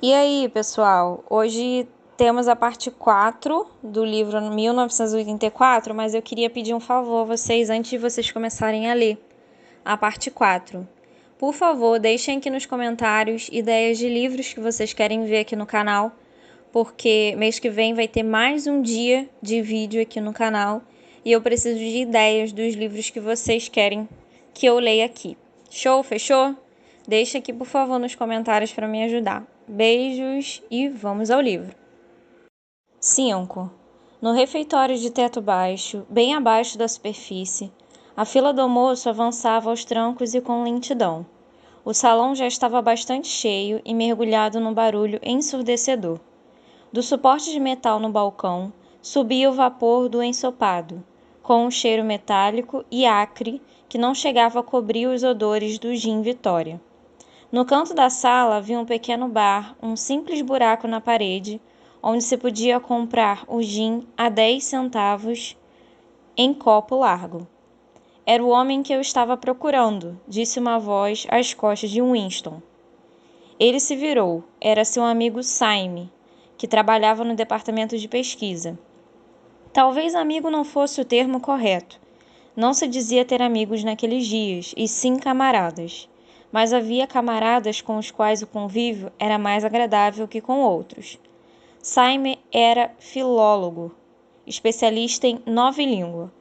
E aí, pessoal? Hoje temos a parte 4 do livro 1984, mas eu queria pedir um favor a vocês antes de vocês começarem a ler a parte 4. Por favor, deixem aqui nos comentários ideias de livros que vocês querem ver aqui no canal, porque mês que vem vai ter mais um dia de vídeo aqui no canal e eu preciso de ideias dos livros que vocês querem que eu leia aqui. Show? Fechou? Deixa aqui, por favor, nos comentários para me ajudar. Beijos e vamos ao livro. 5. No refeitório de teto baixo, bem abaixo da superfície, a fila do almoço avançava aos trancos e com lentidão. O salão já estava bastante cheio e mergulhado num barulho ensurdecedor. Do suporte de metal no balcão, subia o vapor do ensopado, com um cheiro metálico e acre que não chegava a cobrir os odores do gin Vitória. No canto da sala havia um pequeno bar, um simples buraco na parede, onde se podia comprar o gin a 10 centavos em copo largo. Era o homem que eu estava procurando, disse uma voz às costas de Winston. Ele se virou. Era seu amigo Saime, que trabalhava no departamento de pesquisa. Talvez amigo não fosse o termo correto. Não se dizia ter amigos naqueles dias, e sim camaradas. Mas havia camaradas com os quais o convívio era mais agradável que com outros. Saime era filólogo, especialista em nova língua.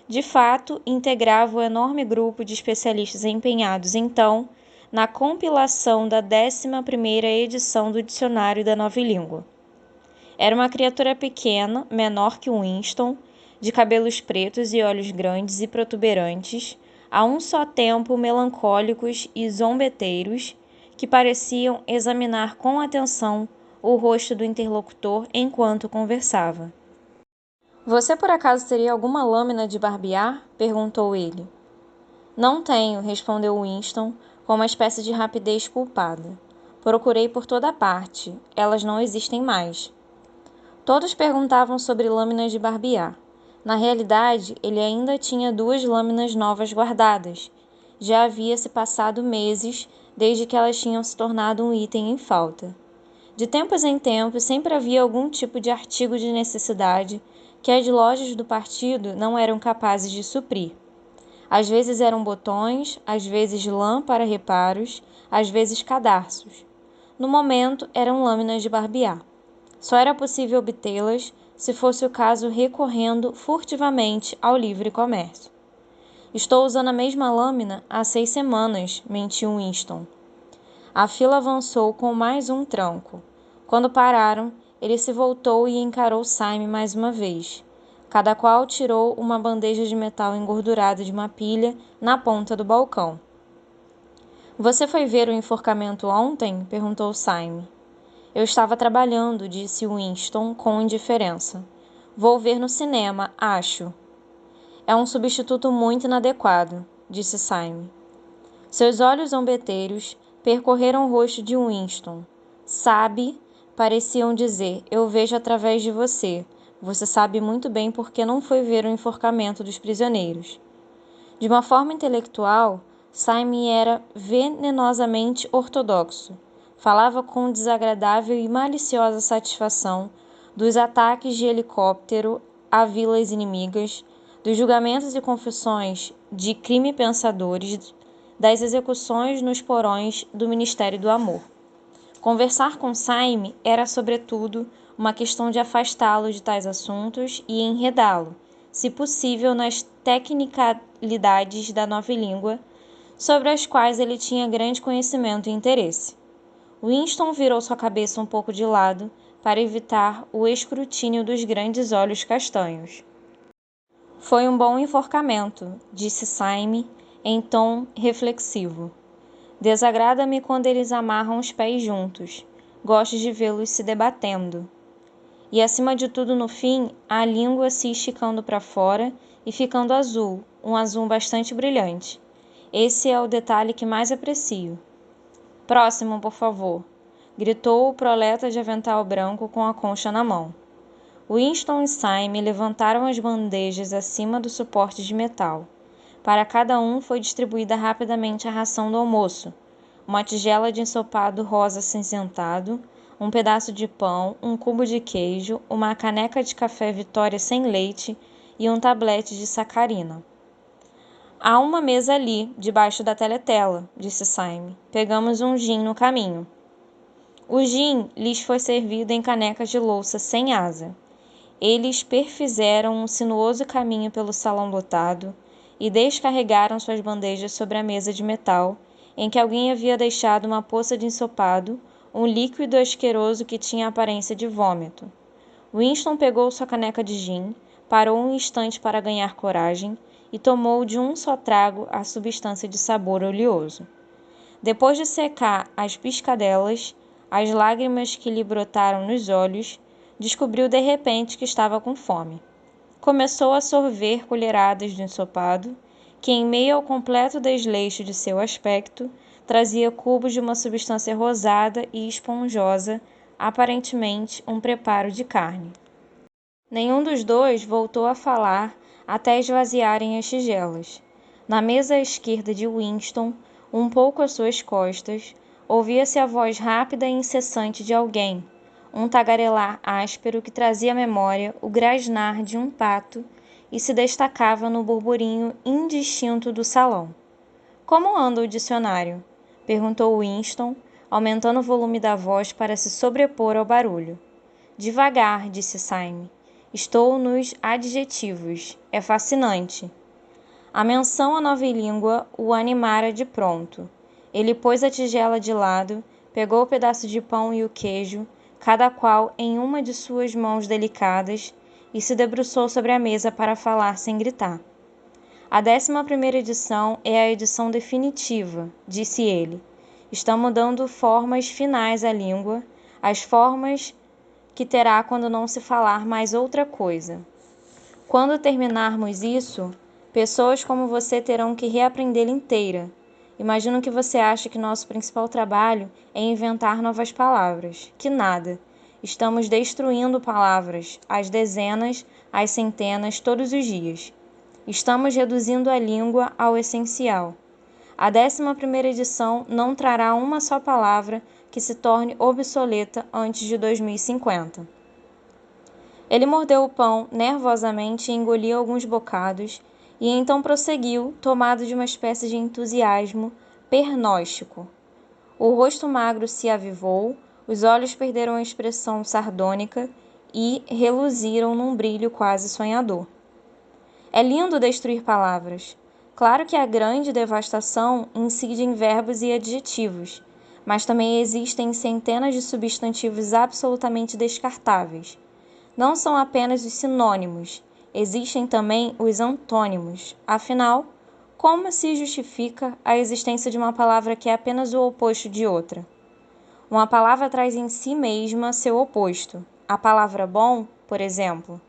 De fato, integrava o enorme grupo de especialistas empenhados, então, na compilação da 11ª edição do Dicionário da Nova Língua. Era uma criatura pequena, menor que Winston, de cabelos pretos e olhos grandes e protuberantes, a um só tempo melancólicos e zombeteiros, que pareciam examinar com atenção o rosto do interlocutor enquanto conversava. Você por acaso teria alguma lâmina de barbear? Perguntou ele. Não tenho, respondeu Winston, com uma espécie de rapidez culpada. Procurei por toda parte. Elas não existem mais. Todos perguntavam sobre lâminas de barbear. Na realidade, ele ainda tinha 2 lâminas novas guardadas. Já havia se passado meses desde que elas tinham se tornado um item em falta. De tempos em tempos, sempre havia algum tipo de artigo de necessidade que as lojas do partido não eram capazes de suprir. Às vezes eram botões, às vezes lã para reparos, às vezes cadarços. No momento, eram lâminas de barbear. Só era possível obtê-las, se fosse o caso, recorrendo furtivamente ao livre comércio. Estou usando a mesma lâmina há 6 semanas, mentiu Winston. A fila avançou com mais um tranco. Quando pararam, ele se voltou e encarou Saime mais uma vez. Cada qual tirou uma bandeja de metal engordurada de uma pilha na ponta do balcão. Você foi ver o enforcamento ontem? Perguntou Saime. Eu estava trabalhando, disse Winston com indiferença. Vou ver no cinema, acho. É um substituto muito inadequado, disse Saime. Seus olhos zombeteiros percorreram o rosto de Winston. Sabe, pareciam dizer, eu vejo através de você. Você sabe muito bem por que não foi ver o enforcamento dos prisioneiros. De uma forma intelectual, Saime era venenosamente ortodoxo. Falava com desagradável e maliciosa satisfação dos ataques de helicóptero a vilas inimigas, dos julgamentos e confissões de crime-pensadores, das execuções nos porões do Ministério do Amor. Conversar com Saime era, sobretudo, uma questão de afastá-lo de tais assuntos e enredá-lo, se possível, nas tecnicalidades da nova língua, sobre as quais ele tinha grande conhecimento e interesse. Winston virou sua cabeça um pouco de lado para evitar o escrutínio dos grandes olhos castanhos. Foi um bom enforcamento, disse Saime em tom reflexivo. Desagrada-me quando eles amarram os pés juntos. Gosto de vê-los se debatendo. E acima de tudo, no fim, a língua se esticando para fora e ficando azul, um azul bastante brilhante. Esse é o detalhe que mais aprecio. Próximo, por favor, gritou o proleta de avental branco com a concha na mão. Winston e Saime levantaram as bandejas acima do suporte de metal. Para cada um foi distribuída rapidamente a ração do almoço, uma tigela de ensopado rosa acinzentado, um pedaço de pão, um cubo de queijo, uma caneca de café Vitória sem leite e um tablete de sacarina. Há uma mesa ali, debaixo da teletela, disse Saime. Pegamos um gin no caminho. O gin lhes foi servido em canecas de louça sem asa. Eles perfizeram um sinuoso caminho pelo salão lotado e descarregaram suas bandejas sobre a mesa de metal, em que alguém havia deixado uma poça de ensopado, um líquido asqueroso que tinha a aparência de vômito. Winston pegou sua caneca de gin, parou um instante para ganhar coragem e tomou de um só trago a substância de sabor oleoso. Depois de secar as piscadelas, as lágrimas que lhe brotaram nos olhos, descobriu de repente que estava com fome. Começou a sorver colheradas de ensopado, que em meio ao completo desleixo de seu aspecto, trazia cubos de uma substância rosada e esponjosa, aparentemente um preparo de carne. Nenhum dos dois voltou a falar até esvaziarem as tigelas. Na mesa à esquerda de Winston, um pouco às suas costas, ouvia-se a voz rápida e incessante de alguém, um tagarelar áspero que trazia à memória o grasnar de um pato e se destacava no burburinho indistinto do salão. Como anda o dicionário? Perguntou Winston, aumentando o volume da voz para se sobrepor ao barulho. Devagar, disse Saime. Estou nos adjetivos. É fascinante. A menção à nova língua o animara de pronto. Ele pôs a tigela de lado, pegou o pedaço de pão e o queijo, cada qual em uma de suas mãos delicadas, e se debruçou sobre a mesa para falar sem gritar. A 11ª edição é a edição definitiva, disse ele. Estamos dando formas finais à língua, as formas que terá quando não se falar mais outra coisa. Quando terminarmos isso, pessoas como você terão que reaprendê-la inteira. Imagino que você acha que nosso principal trabalho é inventar novas palavras. Que nada. Estamos destruindo palavras, às dezenas, às centenas, todos os dias. Estamos reduzindo a língua ao essencial. A 11ª edição não trará uma só palavra que se torne obsoleta antes de 2050. Ele mordeu o pão nervosamente e engoliu alguns bocados, e então prosseguiu, tomado de uma espécie de entusiasmo pernóstico. O rosto magro se avivou, os olhos perderam a expressão sardônica e reluziram num brilho quase sonhador. É lindo destruir palavras. Claro que a grande devastação incide em verbos e adjetivos, mas também existem centenas de substantivos absolutamente descartáveis. Não são apenas os sinônimos, existem também os antônimos. Afinal, como se justifica a existência de uma palavra que é apenas o oposto de outra? Uma palavra traz em si mesma seu oposto. A palavra bom, por exemplo.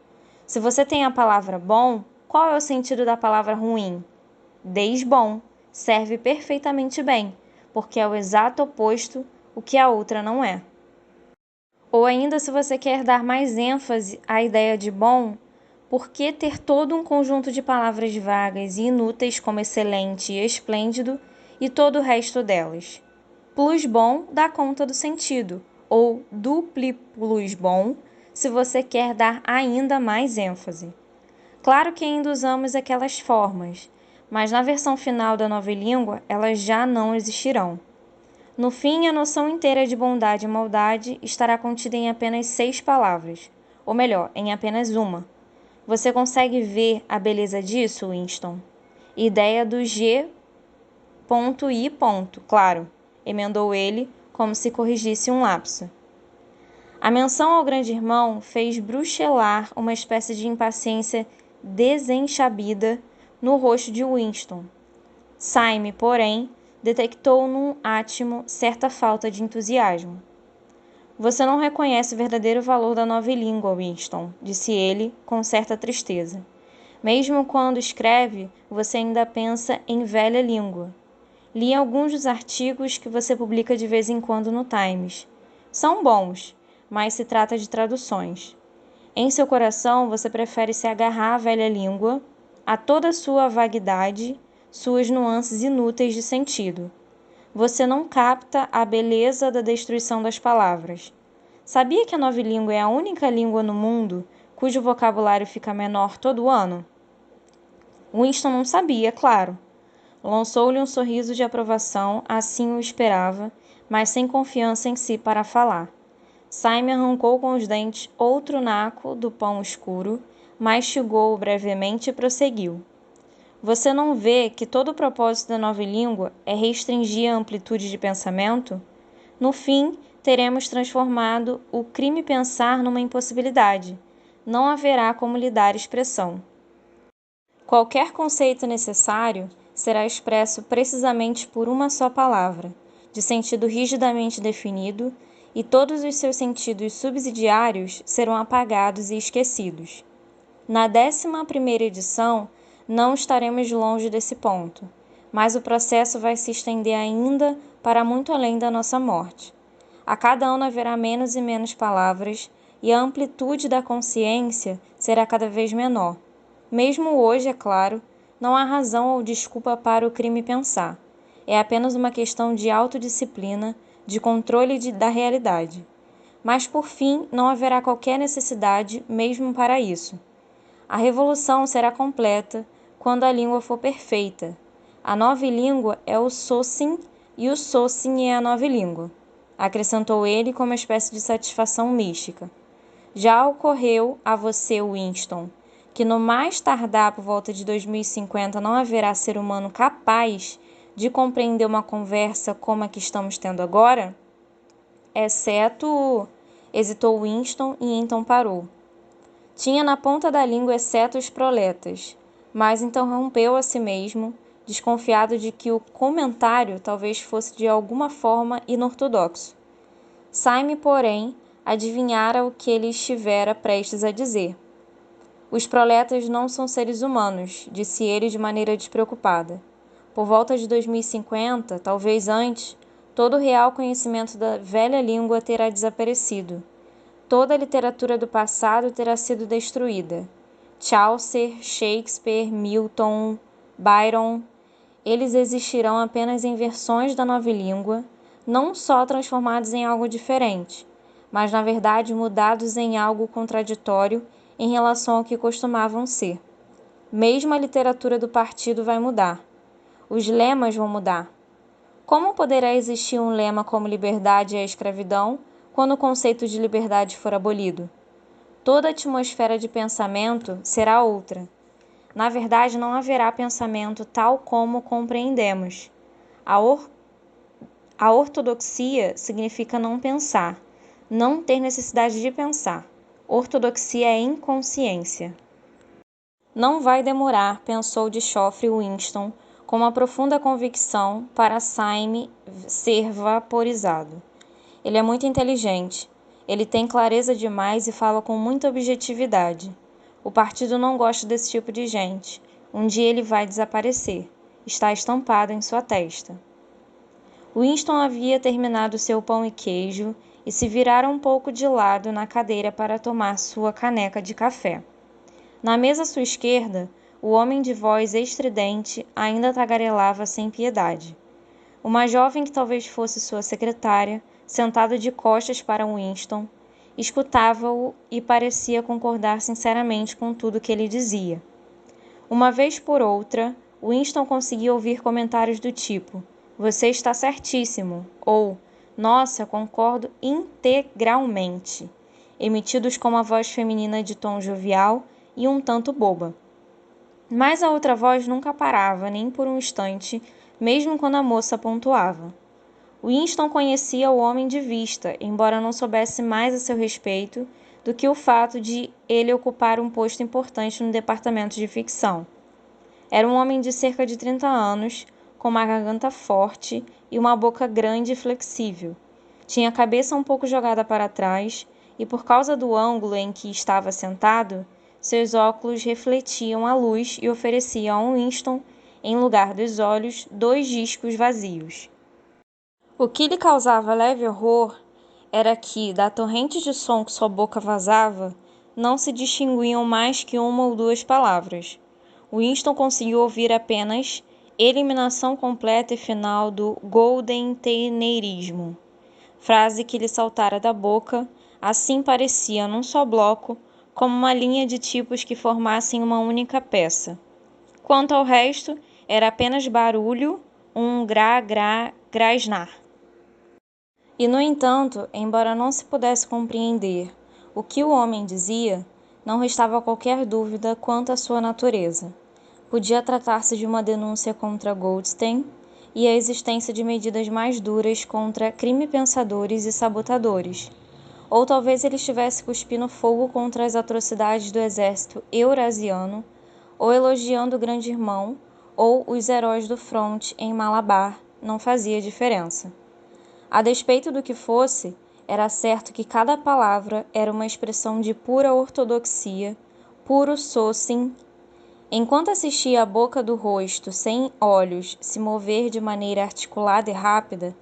Se você tem a palavra bom, qual é o sentido da palavra ruim? Desbom. Serve perfeitamente bem, porque é o exato oposto, o que a outra não é. Ou ainda, se você quer dar mais ênfase à ideia de bom, por que ter todo um conjunto de palavras vagas e inúteis como excelente e esplêndido e todo o resto delas? Plus bom dá conta do sentido, ou dupli plus bom, se você quer dar ainda mais ênfase. Claro que ainda usamos aquelas formas, mas na versão final da nova língua elas já não existirão. No fim, a noção inteira de bondade e maldade estará contida em apenas 6 palavras, ou melhor, em apenas uma. Você consegue ver a beleza disso, Winston? Ideia do G.I. Claro, emendou ele, como se corrigisse um lapso. A menção ao grande irmão fez bruxelar uma espécie de impaciência desenxabida no rosto de Winston. Saime, porém, detectou num átimo certa falta de entusiasmo. Você não reconhece o verdadeiro valor da nova língua, Winston, disse ele, com certa tristeza. Mesmo quando escreve, você ainda pensa em velha língua. Li alguns dos artigos que você publica de vez em quando no Times. São bons, mas se trata de traduções. Em seu coração, você prefere se agarrar à velha língua, a toda sua vaguidade, suas nuances inúteis de sentido. Você não capta a beleza da destruição das palavras. Sabia que a nova língua é a única língua no mundo cujo vocabulário fica menor todo ano? Winston não sabia, claro. Lançou-lhe um sorriso de aprovação, assim o esperava, mas sem confiança em si para falar. Simon arrancou com os dentes outro naco do pão escuro, mastigou-o brevemente e prosseguiu. Você não vê que todo o propósito da nova língua é restringir a amplitude de pensamento? No fim, teremos transformado o crime pensar numa impossibilidade. Não haverá como lhe dar expressão. Qualquer conceito necessário será expresso precisamente por uma só palavra, de sentido rigidamente definido, e todos os seus sentidos subsidiários serão apagados e esquecidos. Na 11ª edição, não estaremos longe desse ponto, mas o processo vai se estender ainda para muito além da nossa morte. A cada ano haverá menos e menos palavras, e a amplitude da consciência será cada vez menor. Mesmo hoje, é claro, não há razão ou desculpa para o crime pensar. É apenas uma questão de autodisciplina, de controle da realidade. Mas, por fim, não haverá qualquer necessidade mesmo para isso. A revolução será completa quando a língua for perfeita. A nova língua é o Socin e o Socin é a nova língua, acrescentou ele com uma espécie de satisfação mística. Já ocorreu a você, Winston, que no mais tardar por volta de 2050 não haverá ser humano capaz de compreender uma conversa como a que estamos tendo agora? Exceto... hesitou Winston e então parou. Tinha na ponta da língua exceto os proletas, mas interrompeu a si mesmo, desconfiado de que o comentário talvez fosse de alguma forma inortodoxo. Simon, porém, adivinhara o que ele estivera prestes a dizer. Os proletas não são seres humanos, disse ele de maneira despreocupada. Por volta de 2050, talvez antes, todo o real conhecimento da velha língua terá desaparecido. Toda a literatura do passado terá sido destruída. Chaucer, Shakespeare, Milton, Byron, eles existirão apenas em versões da nova língua, não só transformados em algo diferente, mas na verdade mudados em algo contraditório em relação ao que costumavam ser. Mesmo a literatura do partido vai mudar. Os lemas vão mudar. Como poderá existir um lema como liberdade e a escravidão quando o conceito de liberdade for abolido? Toda a atmosfera de pensamento será outra. Na verdade, não haverá pensamento tal como compreendemos. A ortodoxia significa não pensar, não ter necessidade de pensar. Ortodoxia é inconsciência. Não vai demorar, pensou de chofre Winston, com uma profunda convicção, para Simon ser vaporizado. Ele é muito inteligente. Ele tem clareza demais e fala com muita objetividade. O partido não gosta desse tipo de gente. Um dia ele vai desaparecer. Está estampado em sua testa. Winston havia terminado seu pão e queijo e se virara um pouco de lado na cadeira para tomar sua caneca de café. Na mesa à sua esquerda, o homem de voz estridente ainda tagarelava sem piedade. Uma jovem que talvez fosse sua secretária, sentada de costas para Winston, escutava-o e parecia concordar sinceramente com tudo que ele dizia. Uma vez por outra, Winston conseguia ouvir comentários do tipo: "Você está certíssimo", ou "Nossa, concordo integralmente", emitidos com uma voz feminina de tom jovial e um tanto boba. Mas a outra voz nunca parava, nem por um instante, mesmo quando a moça pontuava. Winston conhecia o homem de vista, embora não soubesse mais a seu respeito do que o fato de ele ocupar um posto importante no departamento de ficção. Era um homem de cerca de 30 anos, com uma garganta forte e uma boca grande e flexível. Tinha a cabeça um pouco jogada para trás e, por causa do ângulo em que estava sentado, seus óculos refletiam a luz e ofereciam a Winston, em lugar dos olhos, 2 discos vazios. O que lhe causava leve horror era que, da torrente de som que sua boca vazava, não se distinguiam mais que uma ou duas palavras. Winston conseguiu ouvir apenas eliminação completa e final do goldenteneirismo. Frase que lhe saltara da boca, assim parecia, num só bloco, como uma linha de tipos que formassem uma única peça. Quanto ao resto, era apenas barulho, um grasnar. E, no entanto, embora não se pudesse compreender o que o homem dizia, não restava qualquer dúvida quanto à sua natureza. Podia tratar-se de uma denúncia contra Goldstein e a existência de medidas mais duras contra crime-pensadores e sabotadores. Ou talvez ele estivesse cuspindo fogo contra as atrocidades do exército eurasiano, ou elogiando o grande irmão, ou os heróis do fronte em Malabar, não fazia diferença. A despeito do que fosse, era certo que cada palavra era uma expressão de pura ortodoxia, puro socin. Enquanto assistia a boca do rosto sem olhos se mover de maneira articulada e rápida,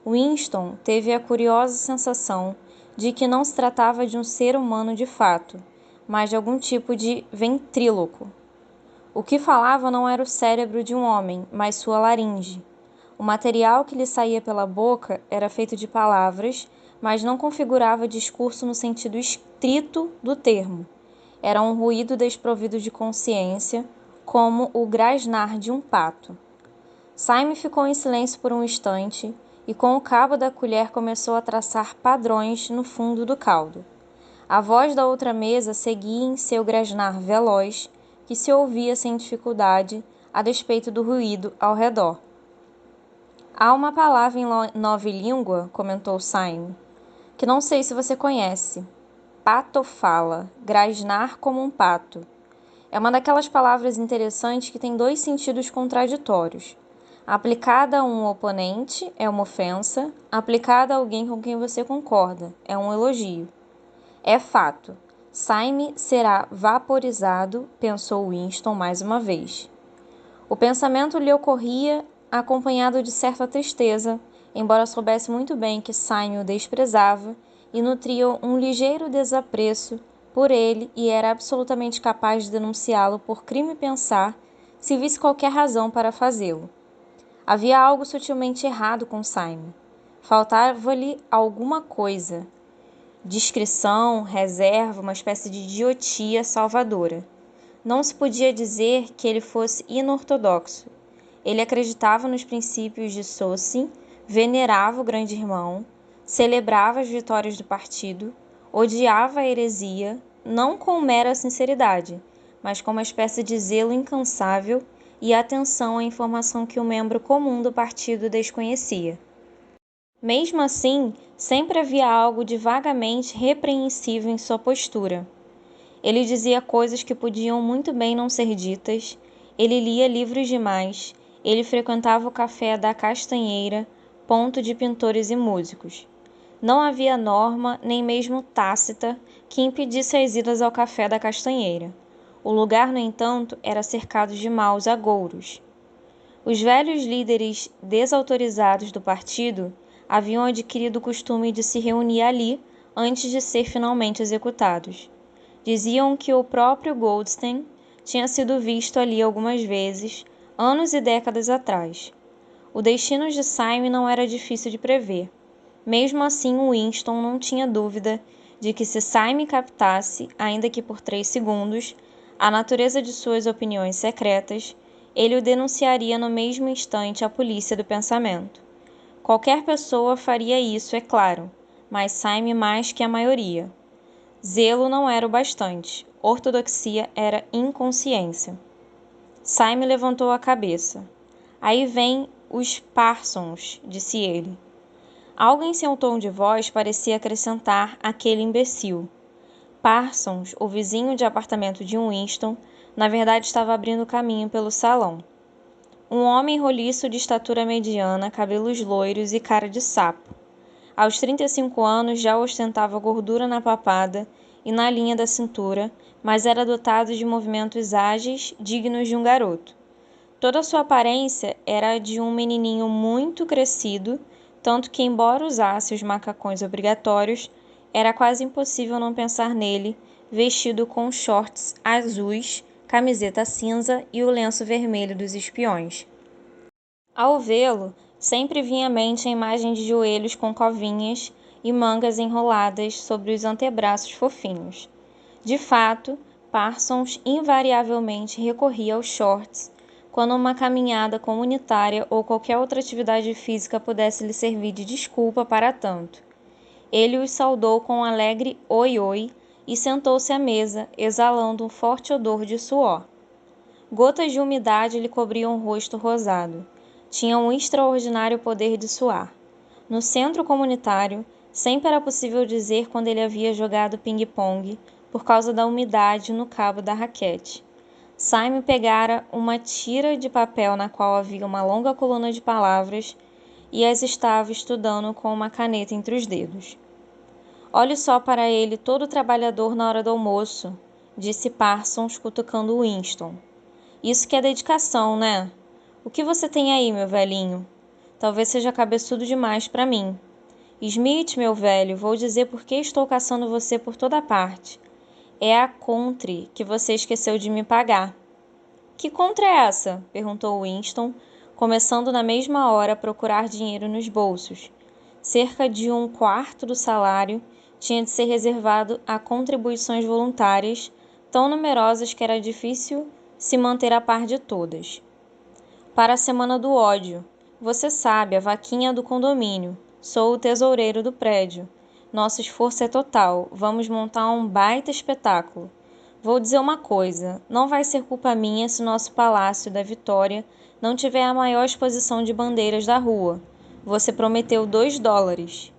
Winston teve a curiosa sensação de que não se tratava de um ser humano de fato, mas de algum tipo de ventríloco. O que falava não era o cérebro de um homem, mas sua laringe. O material que lhe saía pela boca era feito de palavras, mas não configurava discurso no sentido estrito do termo. Era um ruído desprovido de consciência, como o grasnar de um pato. Simon ficou em silêncio por um instante e com o cabo da colher começou a traçar padrões no fundo do caldo. A voz da outra mesa seguia em seu grasnar veloz, que se ouvia sem dificuldade, a despeito do ruído ao redor. Há uma palavra em nova língua, comentou Simon, que não sei se você conhece. Patofala, grasnar como um pato. É uma daquelas palavras interessantes que tem dois sentidos contraditórios. Aplicada a um oponente, é uma ofensa. Aplicada a alguém com quem você concorda, é um elogio. É fato. Simon será vaporizado, pensou Winston mais uma vez. O pensamento lhe ocorria acompanhado de certa tristeza, embora soubesse muito bem que Simon o desprezava e nutria um ligeiro desapreço por ele e era absolutamente capaz de denunciá-lo por crime pensar se visse qualquer razão para fazê-lo. Havia algo sutilmente errado com Simon. Faltava-lhe alguma coisa. Discrição, reserva, uma espécie de idiotia salvadora. Não se podia dizer que ele fosse inortodoxo. Ele acreditava nos princípios de Socin, venerava o grande irmão, celebrava as vitórias do partido, odiava a heresia, não com mera sinceridade, mas com uma espécie de zelo incansável e atenção à informação que o membro comum do partido desconhecia. Mesmo assim, sempre havia algo de vagamente repreensível em sua postura. Ele dizia coisas que podiam muito bem não ser ditas, ele lia livros demais, ele frequentava o café da Castanheira, ponto de pintores e músicos. Não havia norma, nem mesmo tácita, que impedisse as idas ao café da Castanheira. O lugar, no entanto, era cercado de maus agouros. Os velhos líderes desautorizados do partido haviam adquirido o costume de se reunir ali antes de ser finalmente executados. Diziam que o próprio Goldstein tinha sido visto ali algumas vezes, anos e décadas atrás. O destino de Simon não era difícil de prever. Mesmo assim, Winston não tinha dúvida de que se Simon captasse, ainda que por 3 segundos, a natureza de suas opiniões secretas, ele o denunciaria no mesmo instante à polícia do pensamento. Qualquer pessoa faria isso, é claro, mas Simon mais que a maioria. Zelo não era o bastante. Ortodoxia era inconsciência. Simon levantou a cabeça. Aí vem os Parsons, disse ele. Algo em seu tom de voz parecia acrescentar aquele imbecil. Parsons, o vizinho de apartamento de Winston, na verdade estava abrindo caminho pelo salão. Um homem roliço de estatura mediana, cabelos loiros e cara de sapo. Aos 35 anos já ostentava gordura na papada e na linha da cintura, mas era dotado de movimentos ágeis, dignos de um garoto. Toda a sua aparência era a de um menininho muito crescido, tanto que, embora usasse os macacões obrigatórios, era quase impossível não pensar nele, vestido com shorts azuis, camiseta cinza e o lenço vermelho dos espiões. Ao vê-lo, sempre vinha à mente a imagem de joelhos com covinhas e mangas enroladas sobre os antebraços fofinhos. De fato, Parsons invariavelmente recorria aos shorts quando uma caminhada comunitária ou qualquer outra atividade física pudesse lhe servir de desculpa para tanto. Ele os saudou com um alegre oi-oi e sentou-se à mesa, exalando um forte odor de suor. Gotas de umidade lhe cobriam o rosto rosado. Tinha um extraordinário poder de suar. No centro comunitário, sempre era possível dizer quando ele havia jogado ping-pong, por causa da umidade no cabo da raquete. Simon pegara uma tira de papel na qual havia uma longa coluna de palavras e as estava estudando com uma caneta entre os dedos. Olhe só para ele, todo trabalhador na hora do almoço, disse Parsons, cutucando Winston. Isso que é dedicação, né? O que você tem aí, meu velhinho? Talvez seja cabeçudo demais para mim. Smith, meu velho, vou dizer por que estou caçando você por toda parte. É a contre que você esqueceu de me pagar. Que contra é essa? Perguntou Winston, começando na mesma hora a procurar dinheiro nos bolsos. Cerca de um quarto do salário tinha de ser reservado a contribuições voluntárias, tão numerosas que era difícil se manter a par de todas. Para a semana do ódio. Você sabe, a vaquinha do condomínio. Sou o tesoureiro do prédio. Nosso esforço é total. Vamos montar um baita espetáculo. Vou dizer uma coisa, não vai ser culpa minha se nosso Palácio da Vitória não tiver a maior exposição de bandeiras da rua. Você prometeu $2.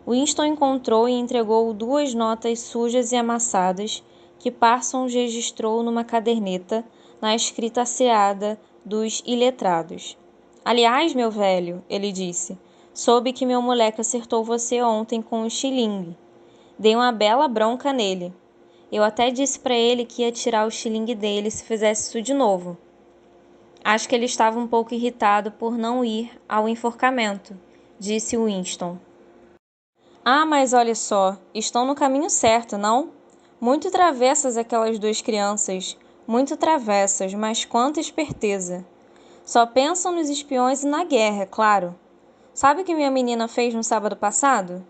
Winston encontrou e entregou 2 notas sujas e amassadas que Parsons registrou numa caderneta na escrita asseada dos iletrados. Aliás, meu velho, ele disse, soube que meu moleque acertou você ontem com um xilingue. Dei uma bela bronca nele. Eu até disse para ele que ia tirar o xilingue dele se fizesse isso de novo. Acho que ele estava um pouco irritado por não ir ao enforcamento, disse Winston. Ah, mas olha só, estão no caminho certo, não? Muito travessas aquelas 2 crianças, muito travessas, mas quanta esperteza. Só pensam nos espiões e na guerra, é claro. Sabe o que minha menina fez no sábado passado?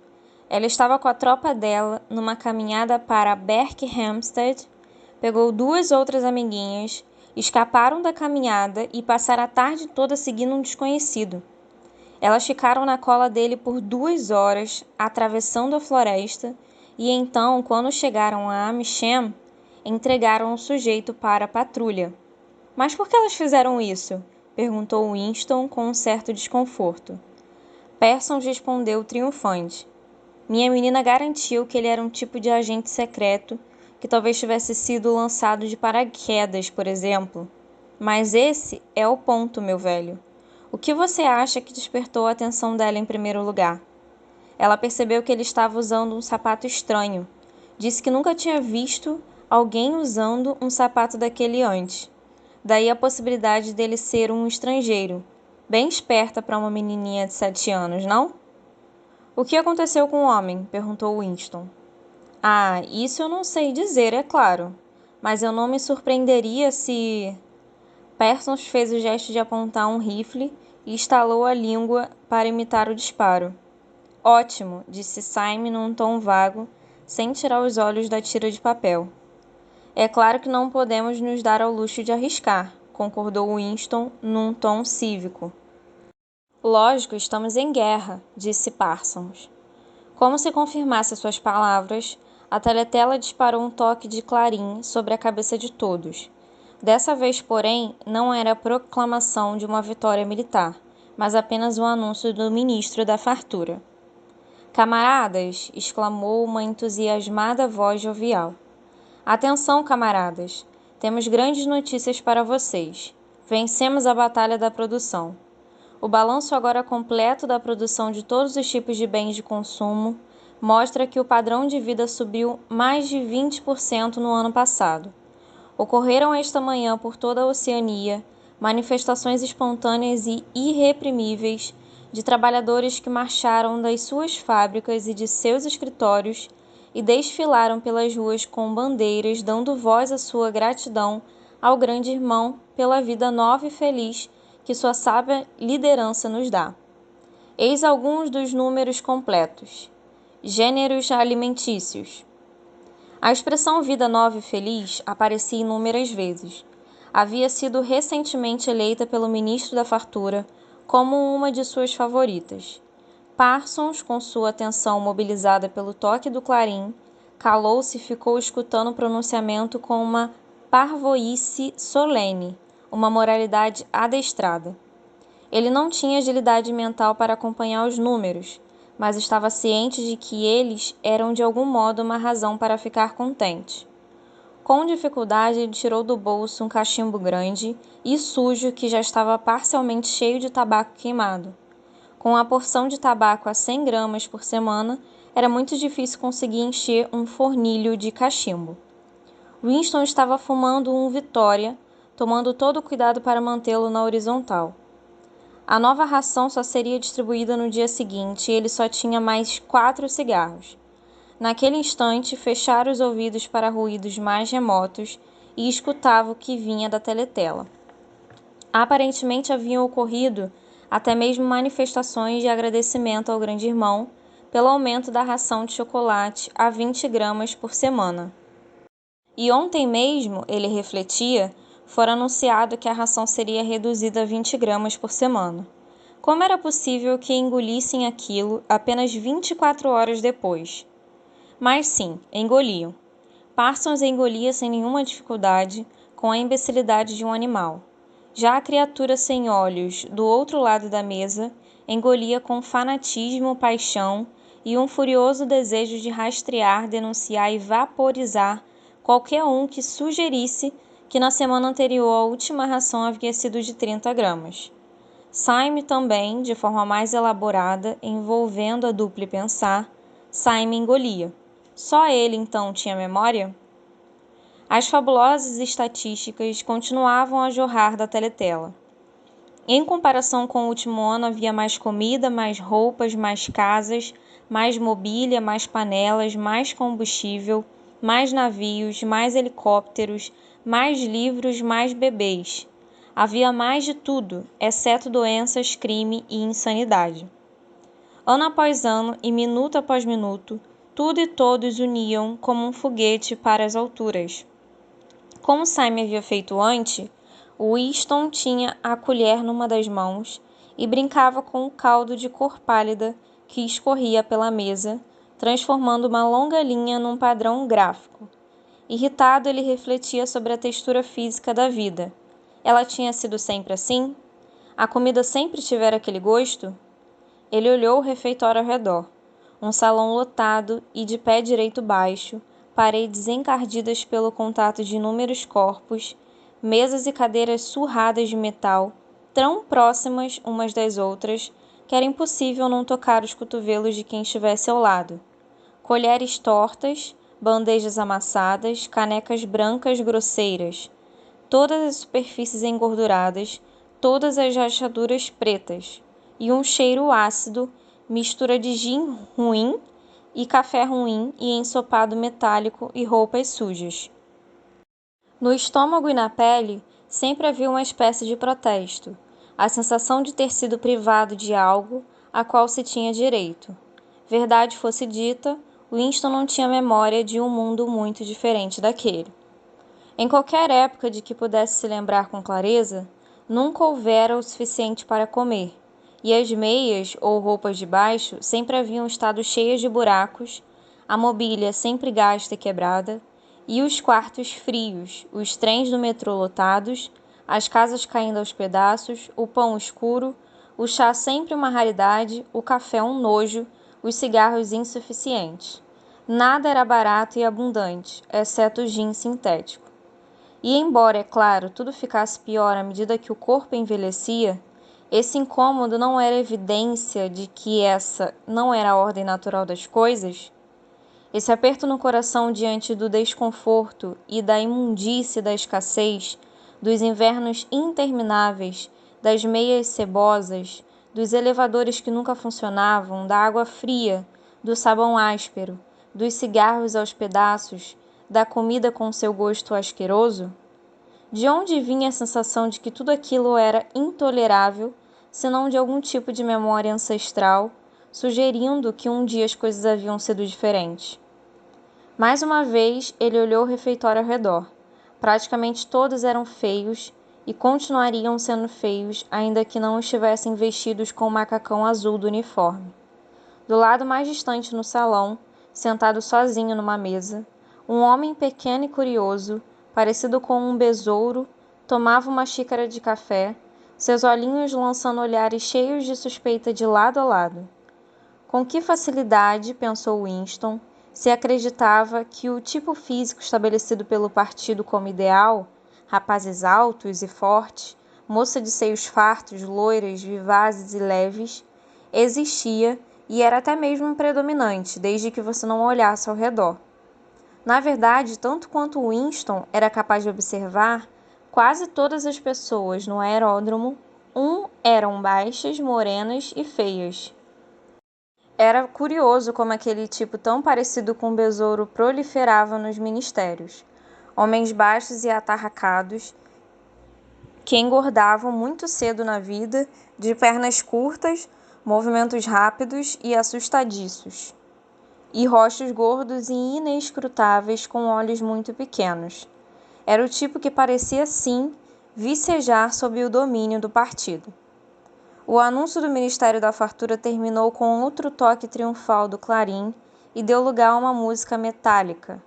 Ela estava com a tropa dela numa caminhada para Berkhamsted, pegou 2 outras amiguinhas, escaparam da caminhada e passaram a tarde toda seguindo um desconhecido. Elas ficaram na cola dele por 2 horas, atravessando a floresta, e então, quando chegaram a Amichem, entregaram o sujeito para a patrulha. Mas por que elas fizeram isso? Perguntou Winston com um certo desconforto. Parsons respondeu triunfante. Minha menina garantiu que ele era um tipo de agente secreto, que talvez tivesse sido lançado de paraquedas, por exemplo. Mas esse é o ponto, meu velho. O que você acha que despertou a atenção dela em primeiro lugar? Ela percebeu que ele estava usando um sapato estranho. Disse que nunca tinha visto alguém usando um sapato daquele antes. Daí a possibilidade dele ser um estrangeiro. Bem esperta para uma menininha de 7 anos, não? O que aconteceu com o homem? Perguntou Winston. Ah, isso eu não sei dizer, é claro. Mas eu não me surpreenderia se... Parsons fez o gesto de apontar um rifle e estalou a língua para imitar o disparo. Ótimo, disse Simon num tom vago, sem tirar os olhos da tira de papel. É claro que não podemos nos dar ao luxo de arriscar, concordou Winston num tom cívico. Lógico, estamos em guerra, disse Parsons. Como se confirmasse suas palavras, a teletela disparou um toque de clarim sobre a cabeça de todos. Dessa vez, porém, não era a proclamação de uma vitória militar, mas apenas um anúncio do ministro da Fartura. Camaradas! Exclamou uma entusiasmada voz jovial. Atenção, camaradas! Temos grandes notícias para vocês. Vencemos a batalha da produção. O balanço agora completo da produção de todos os tipos de bens de consumo mostra que o padrão de vida subiu mais de 20% no ano passado. Ocorreram esta manhã por toda a Oceania manifestações espontâneas e irreprimíveis de trabalhadores que marcharam das suas fábricas e de seus escritórios e desfilaram pelas ruas com bandeiras dando voz à sua gratidão ao grande irmão pela vida nova e feliz que sua sábia liderança nos dá. Eis alguns dos números completos. Gêneros alimentícios. A expressão vida nova e feliz aparecia inúmeras vezes. Havia sido recentemente eleita pelo ministro da Fartura como uma de suas favoritas. Parsons, com sua atenção mobilizada pelo toque do clarim, calou-se e ficou escutando o pronunciamento com uma parvoíce solene, uma moralidade adestrada. Ele não tinha agilidade mental para acompanhar os números, mas estava ciente de que eles eram de algum modo uma razão para ficar contente. Com dificuldade, ele tirou do bolso um cachimbo grande e sujo que já estava parcialmente cheio de tabaco queimado. Com a porção de tabaco a 100 gramas por semana, era muito difícil conseguir encher um fornilho de cachimbo. Winston estava fumando um Vitória, tomando todo o cuidado para mantê-lo na horizontal. A nova ração só seria distribuída no dia seguinte e ele só tinha mais 4 cigarros. Naquele instante, fechara os ouvidos para ruídos mais remotos e escutava o que vinha da teletela. Aparentemente haviam ocorrido até mesmo manifestações de agradecimento ao grande irmão pelo aumento da ração de chocolate a 20 gramas por semana. E ontem mesmo, ele refletia, fora anunciado que a ração seria reduzida a 20 gramas por semana. Como era possível que engolissem aquilo apenas 24 horas depois? Mas sim, engoliam. Parsons engolia sem nenhuma dificuldade, com a imbecilidade de um animal. Já a criatura sem olhos, do outro lado da mesa, engolia com fanatismo, paixão e um furioso desejo de rastrear, denunciar e vaporizar qualquer um que sugerisse que na semana anterior a última ração havia sido de 30 gramas. Syme também, de forma mais elaborada, envolvendo a dupla pensar, Syme engolia. Só ele, então, tinha memória? As fabulosas estatísticas continuavam a jorrar da teletela. Em comparação com o último ano, havia mais comida, mais roupas, mais casas, mais mobília, mais panelas, mais combustível, mais navios, mais helicópteros, mais livros, mais bebês. Havia mais de tudo, exceto doenças, crime e insanidade. Ano após ano e minuto após minuto, tudo e todos uniam como um foguete para as alturas. Como Syme havia feito antes, Winston tinha a colher numa das mãos e brincava com o caldo de cor pálida que escorria pela mesa, transformando uma longa linha num padrão gráfico. Irritado, ele refletia sobre a textura física da vida. Ela tinha sido sempre assim? A comida sempre tivera aquele gosto? Ele olhou o refeitório ao redor. Um salão lotado e de pé direito baixo, paredes encardidas pelo contato de inúmeros corpos, mesas e cadeiras surradas de metal, tão próximas umas das outras, que era impossível não tocar os cotovelos de quem estivesse ao lado. Colheres tortas, bandejas amassadas, canecas brancas grosseiras, todas as superfícies engorduradas, todas as rachaduras pretas, e um cheiro ácido, mistura de gin ruim e café ruim e ensopado metálico e roupas sujas. No estômago e na pele sempre havia uma espécie de protesto, a sensação de ter sido privado de algo a qual se tinha direito. Verdade fosse dita, Winston não tinha memória de um mundo muito diferente daquele. Em qualquer época de que pudesse se lembrar com clareza, nunca houvera o suficiente para comer, e as meias ou roupas de baixo sempre haviam estado cheias de buracos, a mobília sempre gasta e quebrada, e os quartos frios, os trens do metrô lotados, as casas caindo aos pedaços, o pão escuro, o chá sempre uma raridade, o café um nojo, os cigarros insuficientes. Nada era barato e abundante, exceto o gin sintético. E embora, é claro, tudo ficasse pior à medida que o corpo envelhecia, esse incômodo não era evidência de que essa não era a ordem natural das coisas? Esse aperto no coração diante do desconforto e da imundície da escassez, dos invernos intermináveis, das meias cebosas, dos elevadores que nunca funcionavam, da água fria, do sabão áspero, dos cigarros aos pedaços, da comida com seu gosto asqueroso? De onde vinha a sensação de que tudo aquilo era intolerável, senão de algum tipo de memória ancestral, sugerindo que um dia as coisas haviam sido diferentes? Mais uma vez, ele olhou o refeitório ao redor. Praticamente todos eram feios e continuariam sendo feios, ainda que não estivessem vestidos com o macacão azul do uniforme. Do lado mais distante no salão, sentado sozinho numa mesa, um homem pequeno e curioso, parecido com um besouro, tomava uma xícara de café, seus olhinhos lançando olhares cheios de suspeita de lado a lado. Com que facilidade, pensou Winston, se acreditava que o tipo físico estabelecido pelo partido como ideal, rapazes altos e fortes, moça de seios fartos, loiras, vivazes e leves, existia e era até mesmo predominante, desde que você não olhasse ao redor. Na verdade, tanto quanto Winston era capaz de observar, quase todas as pessoas no aeródromo eram baixas, morenas e feias. Era curioso como aquele tipo tão parecido com um besouro proliferava nos ministérios. Homens baixos e atarracados, que engordavam muito cedo na vida, de pernas curtas, movimentos rápidos e assustadiços, e rostos gordos e inescrutáveis com olhos muito pequenos. Era o tipo que parecia, sim, vicejar sob o domínio do partido. O anúncio do Ministério da Fartura terminou com outro toque triunfal do clarim e deu lugar a uma música metálica.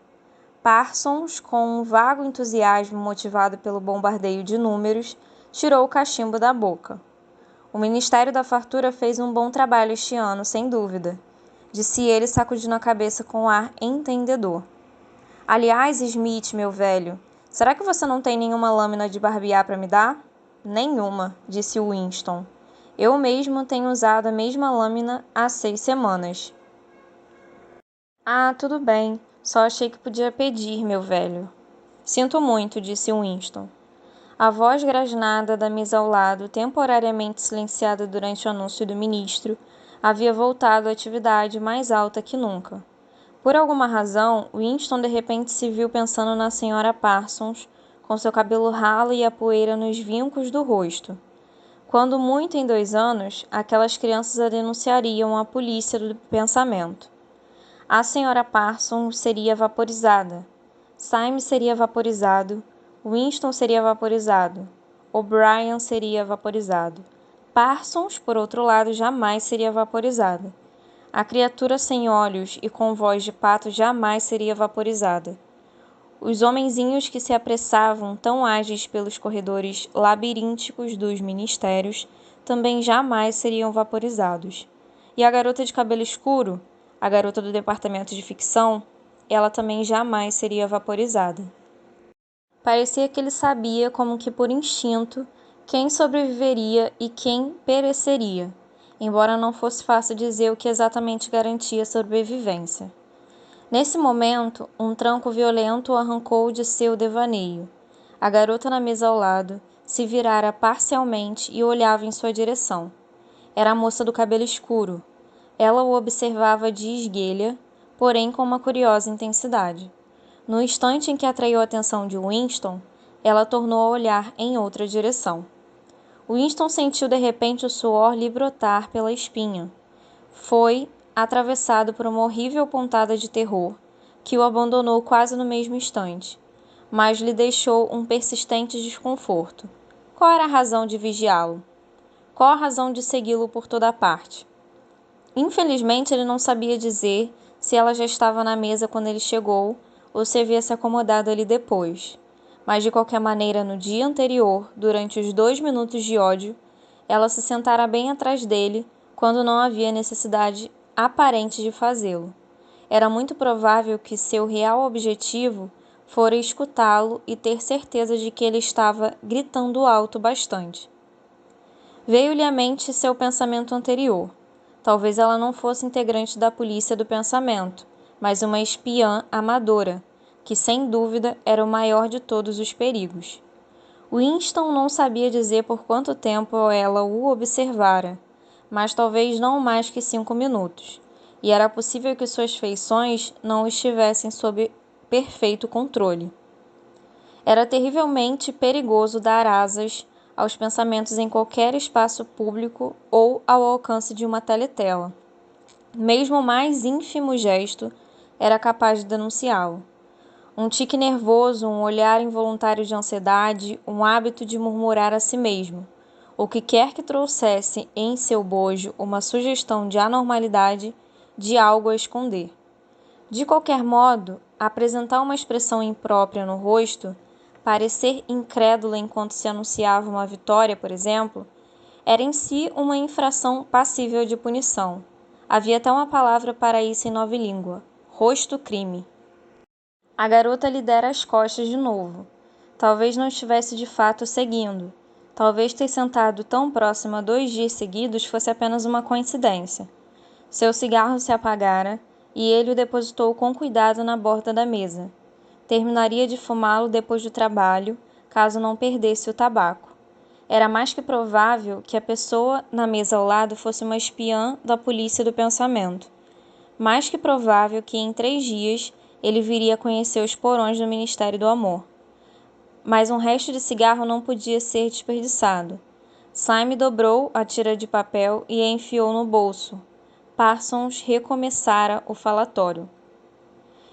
Parsons, com um vago entusiasmo motivado pelo bombardeio de números, tirou o cachimbo da boca. O Ministério da Fartura fez um bom trabalho este ano, sem dúvida, disse ele, sacudindo a cabeça com ar entendedor. Aliás, Smith, meu velho, será que você não tem nenhuma lâmina de barbear para me dar? Nenhuma, disse Winston. Eu mesmo tenho usado a mesma lâmina há 6 semanas. Ah, tudo bem. Só achei que podia pedir, meu velho. Sinto muito, disse Winston. A voz grasnada da mesa ao lado, temporariamente silenciada durante o anúncio do ministro, havia voltado à atividade mais alta que nunca. Por alguma razão, Winston de repente se viu pensando na senhora Parsons, com seu cabelo ralo e a poeira nos vincos do rosto. Quando muito em 2 anos, aquelas crianças a denunciariam à polícia do pensamento. A senhora Parsons seria vaporizada. Syme seria vaporizado. Winston seria vaporizado. O'Brien seria vaporizado. Parsons, por outro lado, jamais seria vaporizada. A criatura sem olhos e com voz de pato jamais seria vaporizada. Os homenzinhos que se apressavam tão ágeis pelos corredores labirínticos dos ministérios também jamais seriam vaporizados. E a garota de cabelo escuro, a garota do departamento de ficção, ela também jamais seria vaporizada. Parecia que ele sabia, como que por instinto, quem sobreviveria e quem pereceria, embora não fosse fácil dizer o que exatamente garantia a sobrevivência. Nesse momento, um tranco violento o arrancou de seu devaneio. A garota na mesa ao lado se virara parcialmente e olhava em sua direção. Era a moça do cabelo escuro. Ela o observava de esguelha, porém com uma curiosa intensidade. No instante em que atraiu a atenção de Winston, ela tornou a olhar em outra direção. Winston sentiu de repente o suor lhe brotar pela espinha. Foi atravessado por uma horrível pontada de terror, que o abandonou quase no mesmo instante, mas lhe deixou um persistente desconforto. Qual era a razão de vigiá-lo? Qual a razão de segui-lo por toda parte? Infelizmente, ele não sabia dizer se ela já estava na mesa quando ele chegou ou se havia se acomodado ali depois. Mas, de qualquer maneira, no dia anterior, durante os 2 minutos de ódio, ela se sentara bem atrás dele quando não havia necessidade aparente de fazê-lo. Era muito provável que seu real objetivo fora escutá-lo e ter certeza de que ele estava gritando alto bastante. Veio-lhe à mente seu pensamento anterior. Talvez ela não fosse integrante da polícia do pensamento, mas uma espiã amadora, que sem dúvida era o maior de todos os perigos. Winston não sabia dizer por quanto tempo ela o observara, mas talvez não mais que 5 minutos, e era possível que suas feições não estivessem sob perfeito controle. Era terrivelmente perigoso dar asas aos pensamentos em qualquer espaço público ou ao alcance de uma teletela. Mesmo o mais ínfimo gesto era capaz de denunciá-lo. Um tique nervoso, um olhar involuntário de ansiedade, um hábito de murmurar a si mesmo. O que quer que trouxesse em seu bojo uma sugestão de anormalidade, de algo a esconder. De qualquer modo, apresentar uma expressão imprópria no rosto, parecer incrédula enquanto se anunciava uma vitória, por exemplo, era em si uma infração passível de punição. Havia até uma palavra para isso em nova língua: rosto-crime. A garota lhe dera as costas de novo. Talvez não estivesse de fato seguindo. Talvez ter sentado tão próxima 2 dias seguidos fosse apenas uma coincidência. Seu cigarro se apagara e ele o depositou com cuidado na borda da mesa. Terminaria de fumá-lo depois do trabalho, caso não perdesse o tabaco. Era mais que provável que a pessoa na mesa ao lado fosse uma espiã da polícia do pensamento. Mais que provável que em 3 dias ele viria a conhecer os porões do Ministério do Amor. Mas um resto de cigarro não podia ser desperdiçado. Sime dobrou a tira de papel e a enfiou no bolso. Parsons recomeçara o falatório.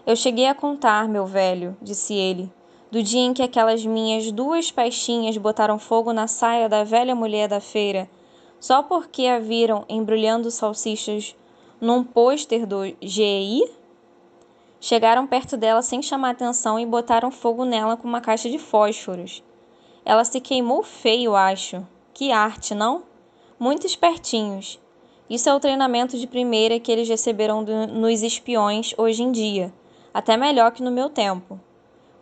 Eu cheguei a contar, meu velho, disse ele, do dia em que aquelas minhas 2 paixinhas botaram fogo na saia da velha mulher da feira, só porque a viram embrulhando salsichas num pôster do GI? Chegaram perto dela sem chamar atenção e botaram fogo nela com uma caixa de fósforos. Ela se queimou feio, acho. Que arte, não? Muito espertinhos. Isso é o treinamento de primeira que eles receberam nos espiões hoje em dia. Até melhor que no meu tempo.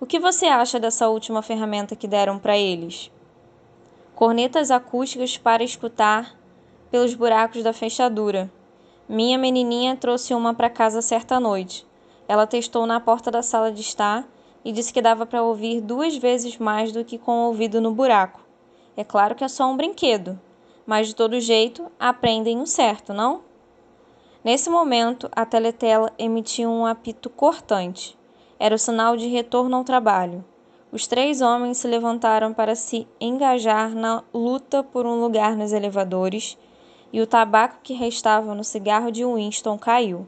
O que você acha dessa última ferramenta que deram para eles? Cornetas acústicas para escutar pelos buracos da fechadura. Minha menininha trouxe uma para casa certa noite. Ela testou na porta da sala de estar e disse que dava para ouvir 2 vezes mais do que com o ouvido no buraco. É claro que é só um brinquedo, mas de todo jeito aprendem o certo, não? Nesse momento, a teletela emitiu um apito cortante. Era o sinal de retorno ao trabalho. Os 3 homens se levantaram para se engajar na luta por um lugar nos elevadores, e o tabaco que restava no cigarro de Winston caiu.